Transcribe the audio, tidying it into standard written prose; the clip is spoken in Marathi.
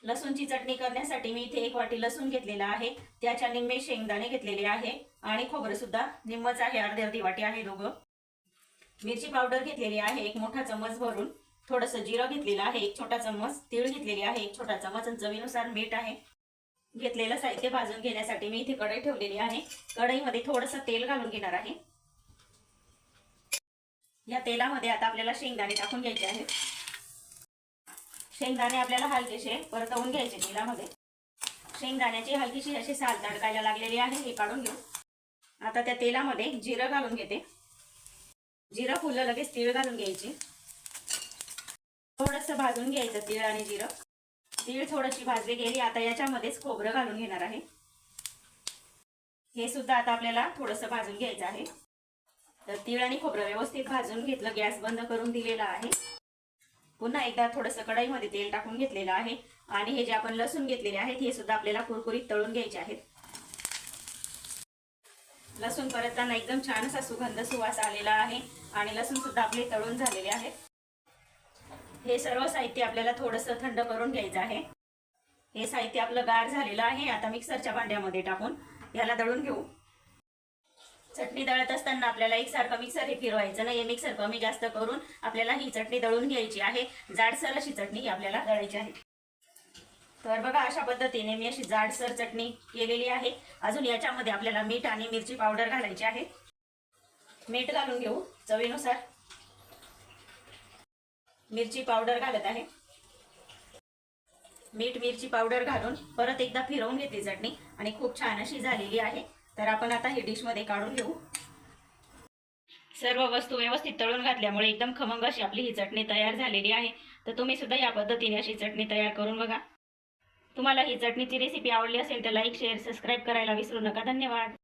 लसूणची चटणी करण्यासाठी मी इथे 1 वाटी लसूण घेतलेला आहे, त्याच्या निम्मे शेंगदाणे घेतलेले आहे आणि खोबरं सुद्धा निम्मच आहे, अर्धी वाटी आहे दोघं. मिरची पावडर घेतलेली आहे 1 मोठा चम्मच भरून. थोडंसं जिरं घेतलेलं आहे 1 छोटा चम्मच. तीळ घेतलेली आहे 1 छोटा चम्मच आणि चवीनुसार मीठ आहे. घेतलेलं साहित्य भाजून घेण्यासाठी मी इथे कढई ठेवलेली आहे. कढईमध्ये थोडंसं तेल घालून घेणार आहे. या तेलामध्ये आता आपल्याला शेंगदाणे टाकून घ्यायचे आहेत. शेंगदाणे आपल्याला हलकेसे परतवून घ्यायचे तेलामध्ये. शेंगदाण्याची हलकीशी अशी साल तडकायला लागलेली आहे, हे काढून घेऊ. आता त्या तेलामध्ये जिरं घालून घेते. जिरं फुललं लगेच तीळ घालून घ्यायची. थोडंसं भाजून घ्यायचं तीळ आणि जिरं. तीळ थोडीशी भाजली गेली. आता याच्यामध्येच खोबरं घालून घेणार आहे. हे सुद्धा आता आपल्याला थोडंसं भाजून घ्यायचं आहे. तर तीळ आणि खोबरं व्यवस्थित भाजून घेतलं. गॅस बंद करून दिलेला आहे. पुन्हा एकदा थोडंसं कढईमध्ये तेल टाकून घेतलेलं आहे आणि हे जे आपण लसूण घेतलेले आहेत हे सुद्धा आपल्याला कुरकुरीत तळून घ्यायचे आहेत. लसूण परतताना एकदम छान असा सुगंध सुवास आलेला आहे आणि लसूण सुद्धा आपले तळून झालेले आहेत. हे सर्व साहित्य आपल्याला थोडंसं थंड करून घ्यायचं आहे. हे साहित्य आपलं गार झालेलं आहे. आता मिक्सरच्या भांड्यामध्ये टाकून याला दळून घेऊ. चटणी दळत असताना आपल्याला एकसारखं मिक्सर हे फिरवायचं नाही. मिक्सर कमी जास्त करून आपल्याला ही चटणी दळून घ्यायची आहे. जाडसर अशी चटणी आपल्याला दळायची आहे. तर बघा, अशा पद्धतीने मी अशी जाडसर चटणी केलेली आहे. अजून याच्यामध्ये आपल्याला मीठ आणि मिरची पावडर घालायची आहे. मीठ घालून घेऊ चवीनुसार. मिरची पावडर घालत आहे. मीठ मिरची पावडर घालून परत एकदा फिरवून घेते चटणी आणि खूप छान अशी झालेली आहे. तर आपण आता ही डिश मध्ये काढून घेऊ. सर्व वस्तू व्यवस्थित तळून घातल्यामुळे एकदम खमंग अशी आपली ही चटणी तयार झालेली आहे. तर तुम्ही सुद्धा या पद्धतीने अशी चटणी तयार करून बघा. तुम्हाला ही चटणीची रेसिपी आवडली असेल तर लाईक शेअर सबस्क्राईब करायला विसरू नका. धन्यवाद.